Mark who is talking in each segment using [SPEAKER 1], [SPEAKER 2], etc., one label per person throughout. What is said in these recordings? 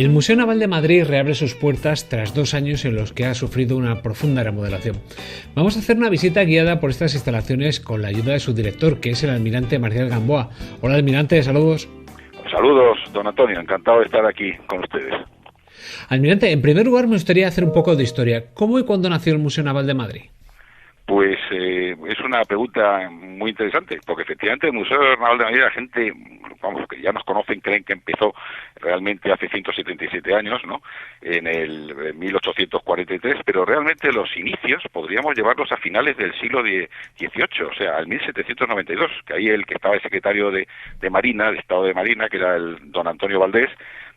[SPEAKER 1] El Museo Naval de Madrid reabre sus puertas tras 2 años en los que ha sufrido una profunda remodelación. Vamos a hacer una visita guiada por estas instalaciones con la ayuda de su director, que es el almirante Marcial Gamboa. Hola, almirante, saludos.
[SPEAKER 2] Saludos, don Antonio, encantado de estar aquí con ustedes.
[SPEAKER 1] Almirante, en primer lugar me gustaría hacer un poco de historia. ¿Cómo y cuándo nació el Museo Naval de Madrid?
[SPEAKER 2] Pues es una pregunta muy interesante, porque efectivamente el Museo Naval de Madrid, la gente, vamos, que ya nos conocen, creen que empezó realmente hace 177 años, ¿no? En el 1843, pero realmente los inicios podríamos llevarlos a finales del siglo XVIII, o sea, al 1792, que ahí el que estaba el secretario de Marina, de Estado de Marina, que era el don Antonio Valdés,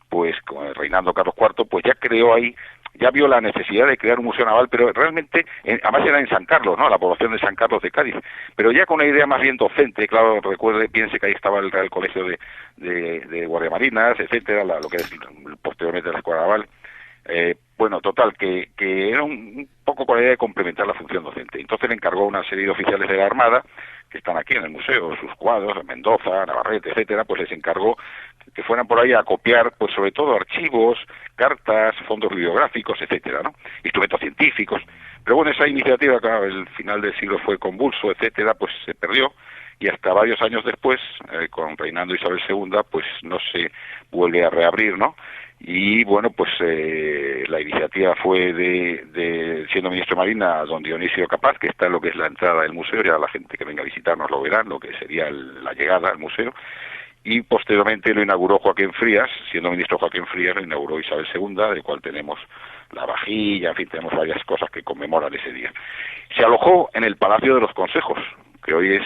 [SPEAKER 2] pues reinando Carlos IV, pues ya creó ahí, ya vio la necesidad de crear un museo naval, pero realmente, además era en San Carlos, ¿no?, la población de San Carlos de Cádiz, pero ya con una idea más bien docente. Claro, piense que ahí estaba el Real Colegio de Guardiamarinas, etcétera, lo que es posteriormente la Escuela Naval. Bueno, total, que era un poco con la idea de complementar la función docente. Entonces le encargó a una serie de oficiales de la Armada, que están aquí en el museo, sus cuadros, Mendoza, Navarrete, etcétera, pues les encargó que fueran por ahí a copiar, pues sobre todo archivos, cartas, fondos bibliográficos, etcétera, ¿no?, instrumentos científicos. Pero bueno, esa iniciativa, claro, el final del siglo fue convulso, etcétera, pues se perdió, y hasta varios años después, con reinando Isabel II, pues no se vuelve a reabrir, ¿no? Y bueno, pues la iniciativa fue de siendo ministro de Marina, don Dionisio Capaz, que está en lo que es la entrada del museo, ya la gente que venga a visitarnos lo verán, lo que sería la llegada al museo, y posteriormente lo inauguró Joaquín Frías, siendo ministro Joaquín Frías, lo inauguró Isabel II, del cual tenemos la vajilla, en fin, tenemos varias cosas que conmemoran ese día. Se alojó en el Palacio de los Consejos, que hoy es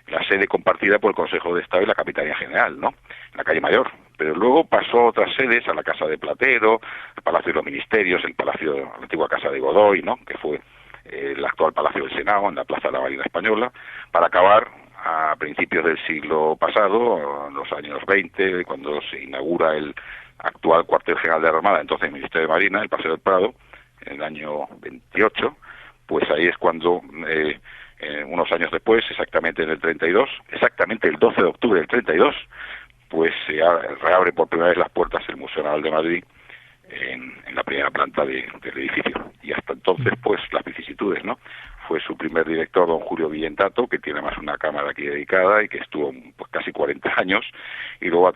[SPEAKER 2] la sede compartida por el Consejo de Estado y la Capitanía General, ¿no?, en la calle Mayor. Pero luego pasó a otras sedes, a la Casa de Platero, el Palacio de los Ministerios, la antigua Casa de Godoy, ¿no?, que fue el actual Palacio del Senado, en la Plaza de la Marina Española, para acabar a principios del siglo pasado, en los años 20, cuando se inaugura el actual cuartel general de la Armada, entonces el Ministerio de Marina, el Paseo del Prado, en el año 28, pues ahí es cuando, unos años después, exactamente en el 32, exactamente el 12 de octubre del 32, pues se reabre por primera vez las puertas el Museo Naval de Madrid en la primera planta del edificio. Y hasta entonces, pues las vicisitudes, ¿no? Fue su primer director, don Julio Villentato, que tiene más una cámara aquí dedicada y que estuvo pues casi 40 años, y luego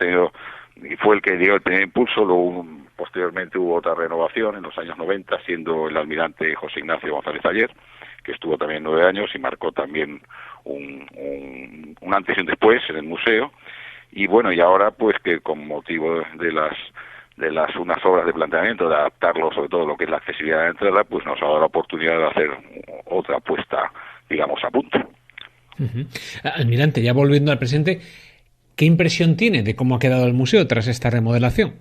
[SPEAKER 2] y fue el que dio el primer impulso. Luego posteriormente hubo otra renovación en los años 90, siendo el almirante José Ignacio González Ayer, que estuvo también 9 años y marcó también un antes y un después en el museo. Y bueno, y ahora pues que con motivo de unas obras de planteamiento, de adaptarlo sobre todo lo que es la accesibilidad de la entrada, pues nos ha dado la oportunidad de hacer otra puesta, digamos, a punto.
[SPEAKER 1] Uh-huh. Almirante, ya volviendo al presente, ¿qué impresión tiene de cómo ha quedado el museo tras esta remodelación?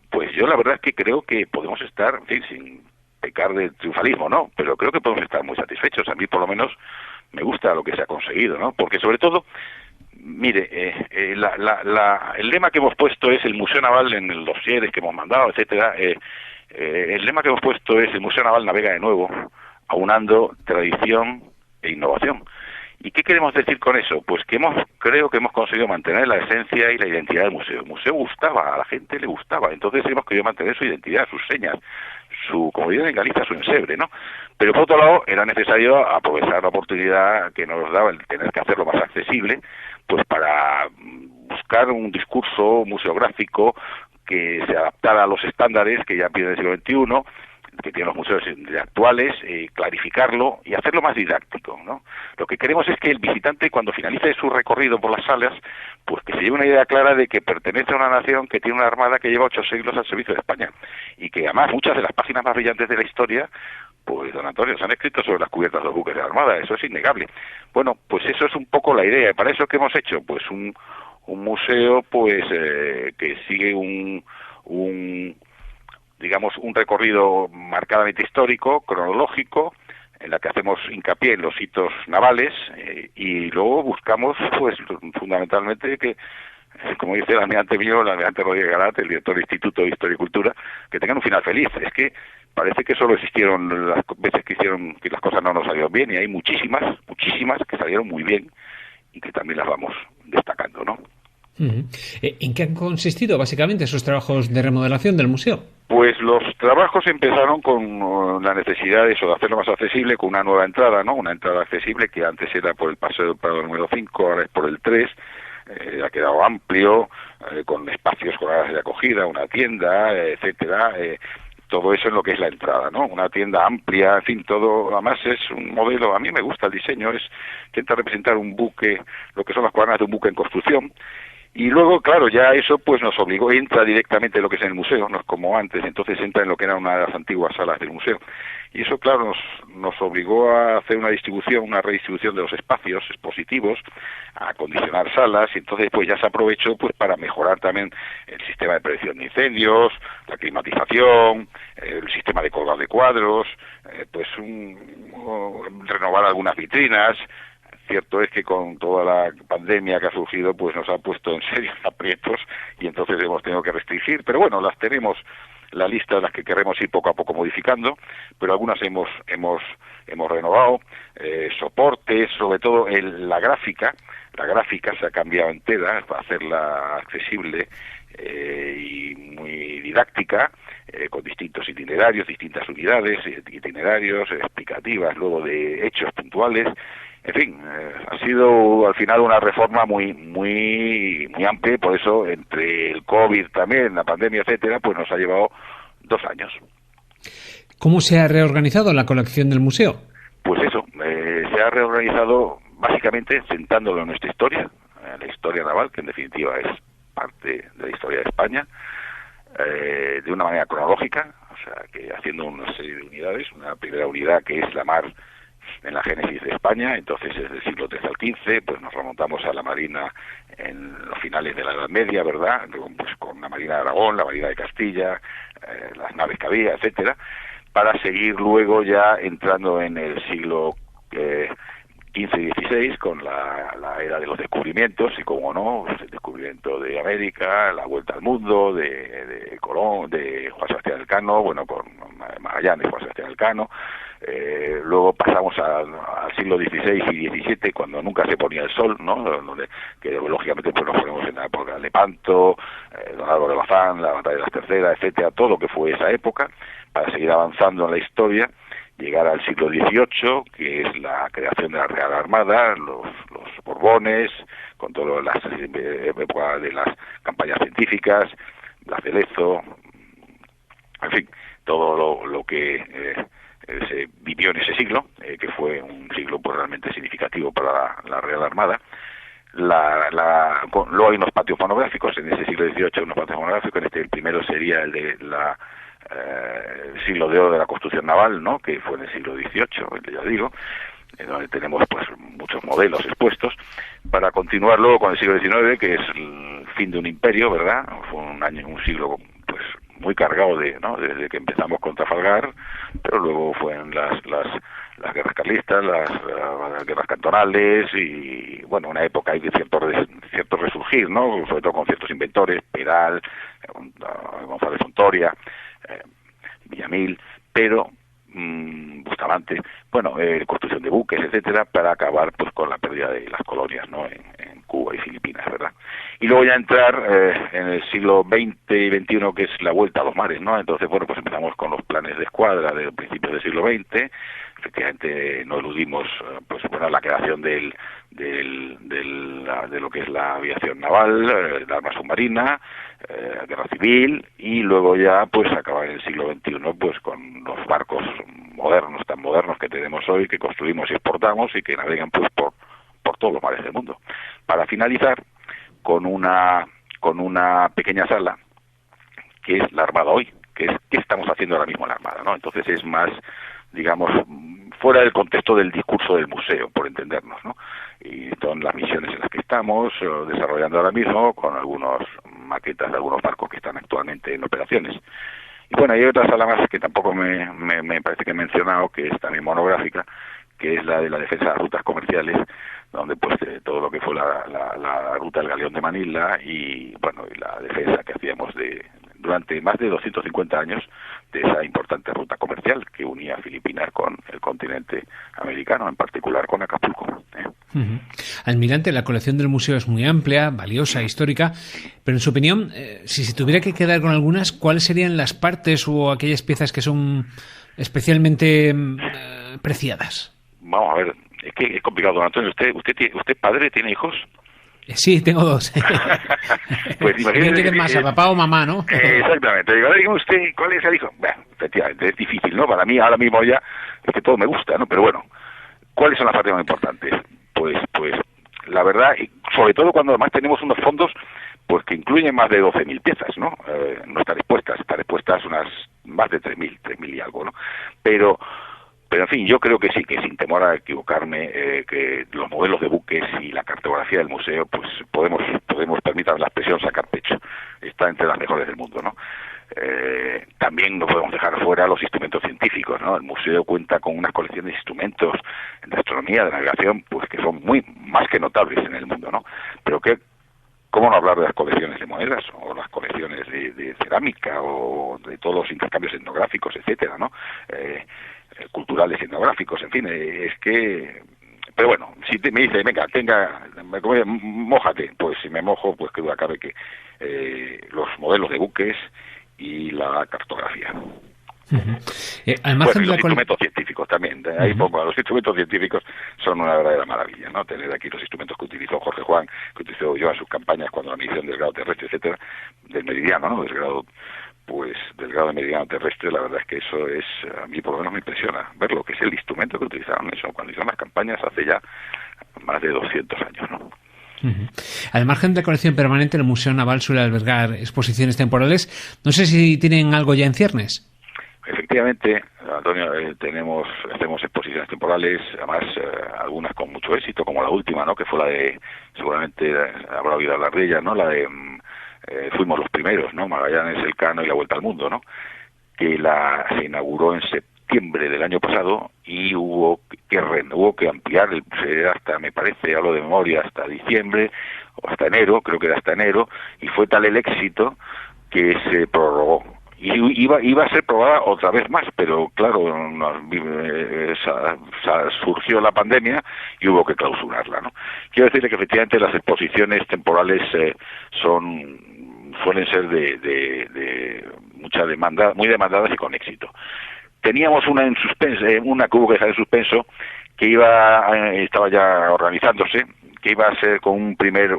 [SPEAKER 2] Pues yo la verdad es que creo que podemos estar, en fin, sin pecar de triunfalismo, ¿no?, pero creo que podemos estar muy satisfechos. A mí por lo menos me gusta lo que se ha conseguido, ¿no?, porque sobre todo, mire, el lema que hemos puesto es el Museo Naval en los dosieres que hemos mandado, etcétera. El lema que hemos puesto es el Museo Naval navega de nuevo, aunando tradición e innovación. ¿Y qué queremos decir con eso? Pues que creo que hemos conseguido mantener la esencia y la identidad del museo. El museo gustaba, a la gente le gustaba, entonces hemos querido mantener su identidad, sus señas, como dicen en Galicia, su ensebre, ¿no? Pero por otro lado, era necesario aprovechar la oportunidad que nos daba el tener que hacerlo más accesible, pues para buscar un discurso museográfico que se adaptara a los estándares que ya piden el siglo XXI, que tienen los museos actuales, clarificarlo y hacerlo más didáctico, ¿no? Lo que queremos es que el visitante, cuando finalice su recorrido por las salas, pues que se lleve una idea clara de que pertenece a una nación que tiene una armada que lleva 8 siglos al servicio de España, y que además muchas de las páginas más brillantes de la historia, pues don Antonio, se han escrito sobre las cubiertas de los buques de la armada. Eso es innegable. Bueno, pues eso es un poco la idea. ¿Para eso qué hemos hecho? Pues un museo, pues que sigue digamos, un recorrido marcadamente histórico, cronológico, en la que hacemos hincapié en los hitos navales, y luego buscamos, pues, fundamentalmente que, como dice el almirante mío, el almirante Rodríguez Garat, el director del Instituto de Historia y Cultura, que tengan un final feliz. Es que parece que solo existieron las veces que las cosas no nos salieron bien, y hay muchísimas que salieron muy bien y que también las vamos destacando, ¿no?
[SPEAKER 1] Uh-huh. ¿En qué han consistido básicamente esos trabajos de remodelación del museo?
[SPEAKER 2] Pues los trabajos empezaron con la necesidad de eso, de hacerlo más accesible, con una nueva entrada, ¿no? Una entrada accesible que antes era por el Paseo del Prado número 5, ahora es por el 3, ha quedado amplio, con espacios con áreas de acogida, una tienda, etcétera, todo eso en lo que es la entrada, ¿no? Una tienda amplia, en fin, todo, además es un modelo, a mí me gusta el diseño, intenta representar un buque, lo que son las cuadernas de un buque en construcción. Y luego, claro, ya eso pues nos obligó, entra directamente en lo que es en el museo, no es como antes, entonces entra en lo que era una de las antiguas salas del museo. Y eso, claro, nos obligó a hacer una redistribución de los espacios expositivos, a acondicionar salas, y entonces pues ya se aprovechó pues para mejorar también el sistema de prevención de incendios, la climatización, el sistema de colgado de cuadros, renovar algunas vitrinas. Cierto es que con toda la pandemia que ha surgido, pues nos ha puesto en serios aprietos y entonces hemos tenido que restringir, pero bueno, las tenemos, la lista de las que queremos ir poco a poco modificando, pero algunas hemos renovado, soportes, sobre todo la gráfica se ha cambiado entera para hacerla accesible y muy didáctica, con distintos itinerarios, distintas unidades, itinerarios, explicativas, luego de hechos puntuales. En fin, ha sido al final una reforma muy amplia, y por eso entre el COVID también, la pandemia, etcétera, pues nos ha llevado 2 años.
[SPEAKER 1] ¿Cómo se ha reorganizado la colección del museo?
[SPEAKER 2] Pues eso, se ha reorganizado básicamente sentándolo en nuestra historia, la historia naval, que en definitiva es parte de la historia de España, de una manera cronológica, o sea, que haciendo una serie de unidades, una primera unidad que es la mar en la génesis de España, entonces es del siglo XIII al XV, pues nos remontamos a la Marina en los finales de la Edad Media, ¿verdad? Pues con la Marina de Aragón, la Marina de Castilla, las naves que había, etcétera, para seguir luego ya entrando en el siglo XV y XVI con la era de los descubrimientos, y como no, pues el descubrimiento de América, la vuelta al mundo de Colón, de Juan Sebastián Elcano, bueno, con Magallanes, Juan Sebastián Elcano. Luego pasamos al siglo XVI y XVII, cuando nunca se ponía el sol, ¿no? Que lógicamente pues nos ponemos en la época de Lepanto, Don Álvaro de Bazán, la batalla de las Terceras, etcétera, todo lo que fue esa época, para seguir avanzando en la historia, llegar al siglo XVIII, que es la creación de la Real Armada, los Borbones, con todas las épocas de las campañas científicas, la Celezo, en fin, todo lo que se vivió en ese siglo, que fue un siglo pues realmente significativo para la Real Armada. Luego hay unos patios monográficos, en ese siglo XVIII hay unos patios monográficos, el primero sería el de el siglo de oro de la construcción naval, ¿no? Que fue en el siglo XVIII, ya digo, donde tenemos pues muchos modelos expuestos, para continuar luego con el siglo XIX, que es el fin de un imperio, ¿verdad? Fue un siglo pues muy cargado desde que empezamos con Trafalgar, pero luego fueron las guerras carlistas, las guerras cantonales, y bueno, una época hay cierto resurgir, ¿no? Sobre todo con ciertos inventores, Peral, González Fontoria, Villamil, pero Bustamante, construcción de buques, etcétera, para acabar pues con la pérdida de las colonias, ¿no? En Cuba y Filipinas, ¿verdad? Y luego ya entrar en el siglo XX y XXI, que es la vuelta a los mares, ¿no? Entonces, pues empezamos con los planes de escuadra de principios del siglo XX. Efectivamente no eludimos la creación de lo que es la aviación naval, la arma submarina, guerra civil, y luego ya pues acabar en el siglo XXI pues con los barcos modernos, tan modernos que tenemos hoy, que construimos y exportamos y que navegan pues por todos los mares del mundo. Para finalizar con una pequeña sala que es la Armada hoy, que es qué estamos haciendo ahora mismo en la Armada, ¿no? Entonces es más, digamos, fuera del contexto del discurso del museo, por entendernos, ¿no? Y son las misiones en las que estamos desarrollando ahora mismo, con algunas maquetas de algunos barcos que están actualmente en operaciones. Y bueno, hay otra sala más que tampoco me parece que he mencionado, que es también monográfica, que es la de la defensa de las rutas comerciales, donde pues todo lo que fue la ruta del Galeón de Manila y bueno, y la defensa que hacíamos de durante más de 250 años de esa importante ruta comercial que unía Filipinas con el continente americano, en particular con Acapulco.
[SPEAKER 1] Almirante, la colección del museo es muy amplia, valiosa, histórica, pero en su opinión, si se tuviera que quedar con algunas, ¿cuáles serían las partes o aquellas piezas que son especialmente preciadas?
[SPEAKER 2] Vamos a ver, es que es complicado, don Antonio. ¿Usted padre, tiene hijos?
[SPEAKER 1] Sí, tengo dos.
[SPEAKER 2] Pues imagínese.
[SPEAKER 1] ¿Quién quiere más, a papá o mamá, no?
[SPEAKER 2] Exactamente. Digo, dígame usted, ¿cuál es el hijo? Bueno, efectivamente, es difícil, ¿no? Para mí, ahora mismo ya, es que todo me gusta, ¿no? Pero bueno, ¿cuáles son las partes más importantes? Pues, la verdad, y sobre todo cuando además tenemos unos fondos, pues que incluyen más de 12.000 piezas, ¿no? No están expuestas unas más de 3.000 y algo, ¿no? Pero en fin, yo creo que sí, que sin temor a equivocarme, que los modelos de buques y la cartografía del museo, pues podemos, permitan la expresión, sacar pecho. Está entre las mejores del mundo, ¿no? También no podemos dejar fuera los instrumentos científicos, ¿no? El museo cuenta con unas colecciones de instrumentos de astronomía, de navegación, pues que son más que notables en el mundo, ¿no? Pero ¿cómo no hablar de las colecciones de monedas o las colecciones de cerámica o de todos los intercambios etnográficos, etcétera, ¿no? Culturales, etnográficos, en fin, es que... Pero bueno, si me dice, venga, mójate, pues si me mojo, pues que duda cabe que los modelos de buques y la cartografía.
[SPEAKER 1] Además,
[SPEAKER 2] bueno, y los instrumentos científicos también. Ahí pongo, los instrumentos científicos son una verdadera maravilla, ¿no? Tener aquí los instrumentos que utilizó Jorge Juan, que utilizó yo en sus campañas cuando la medición del grado terrestre, etcétera, del meridiano, ¿no? Del grado de meridiano terrestre, la verdad es que eso es, a mí por lo menos me impresiona ver lo que es el instrumento que utilizaron eso cuando hicieron las campañas hace ya más de 200 años, ¿no?
[SPEAKER 1] Al margen de la colección permanente, el Museo Naval suele albergar exposiciones temporales. No sé si tienen algo ya en ciernes.
[SPEAKER 2] Efectivamente, Antonio, hacemos exposiciones temporales, además algunas con mucho éxito, como la última, ¿no? Que fue la de, seguramente habrá oído hablar de ella, ¿no? La de Fuimos los primeros, ¿no? Magallanes, Elcano y la Vuelta al Mundo, ¿no? Que se inauguró en septiembre del año pasado y hubo que ampliar hasta, me parece, hablo de memoria, hasta diciembre o hasta enero, creo que era hasta enero, y fue tal el éxito que se prorrogó. Y iba a ser probada otra vez más, pero claro, surgió la pandemia y hubo que clausurarla, ¿no? Quiero decirle que efectivamente las exposiciones temporales suelen ser de mucha demanda, muy demandadas y con éxito. Teníamos una en suspenso, una que hubo que dejar en suspenso, que estaba ya organizándose, que iba a ser con un primer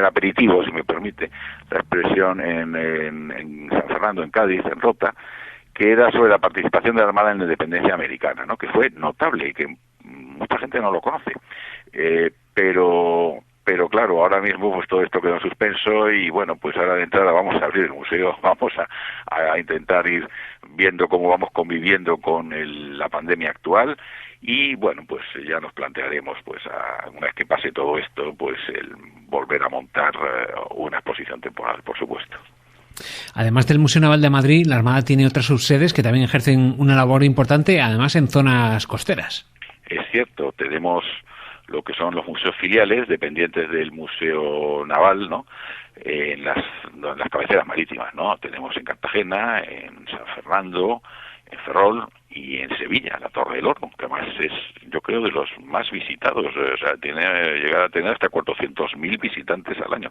[SPEAKER 2] aperitivo, si me permite la expresión, en San Fernando, en Cádiz, en Rota, que era sobre la participación de la Armada en la independencia americana, ¿no? Que fue notable y que mucha gente no lo conoce. Pero claro, ahora mismo pues todo esto quedó en suspenso y bueno, pues ahora de entrada vamos a abrir el museo, vamos a intentar ir viendo cómo vamos conviviendo con la pandemia actual y bueno, pues ya nos plantearemos, pues una vez que pase todo esto, pues el volver a montar una exposición temporal, por supuesto.
[SPEAKER 1] Además del Museo Naval de Madrid, la Armada tiene otras subsedes que también ejercen una labor importante, además en zonas costeras.
[SPEAKER 2] Es cierto, tenemos lo que son los museos filiales dependientes del Museo Naval, ¿no? En las cabeceras marítimas, ¿no? Tenemos en Cartagena, en San Fernando, en Ferrol y en Sevilla, la Torre del Oro, que además es, yo creo, de los más visitados, o sea, llegar a tener hasta 400.000 visitantes al año.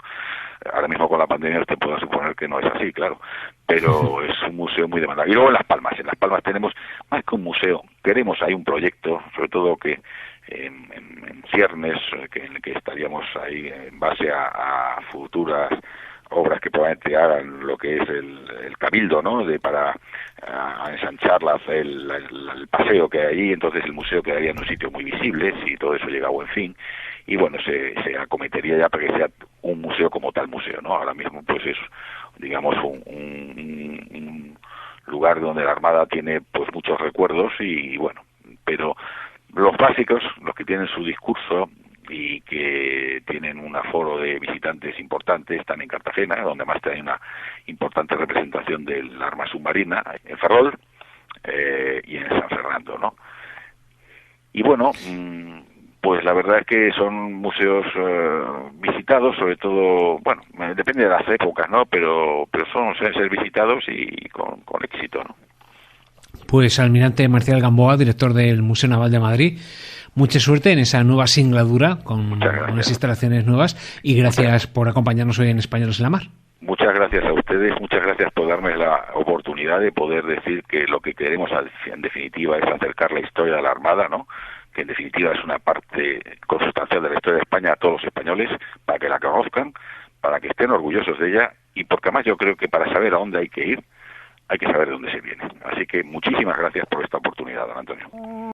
[SPEAKER 2] Ahora mismo con la pandemia usted puede suponer que no es así, claro, pero es un museo muy demandado. Y luego en Las Palmas tenemos más que un museo, hay un proyecto, sobre todo que en ciernes, en el que estaríamos ahí en base a futuras obras que probablemente hagan lo que es el cabildo, ¿no? Para ensanchar el paseo que hay allí, entonces el museo quedaría en un sitio muy visible si todo eso llega a buen fin y bueno, se acometería ya para que sea un museo como tal museo, ¿no? Ahora mismo pues es, digamos, un lugar donde la Armada tiene pues muchos recuerdos y bueno, pero los básicos, los que tienen su discurso y que tienen un aforo de visitantes importante, están en Cartagena, donde además hay una importante representación del arma submarina, en Ferrol y en San Fernando, ¿no? Y bueno, Pues la verdad es que son museos visitados, sobre todo, bueno, depende de las épocas, ¿no? Pero suelen ser visitados y con éxito, ¿no?
[SPEAKER 1] Pues almirante Marcial Gamboa, director del Museo Naval de Madrid, mucha suerte en esa nueva singladura con unas instalaciones nuevas y gracias por acompañarnos hoy en Españoles en la Mar.
[SPEAKER 2] Muchas gracias a ustedes, muchas gracias por darme la oportunidad de poder decir que lo que queremos en definitiva es acercar la historia de la Armada, ¿no? Que en definitiva es una parte consustancial de la historia de España a todos los españoles, para que la conozcan, para que estén orgullosos de ella y porque además yo creo que para saber a dónde hay que ir, hay que saber de dónde se viene. Así que muchísimas gracias por esta oportunidad, don Antonio.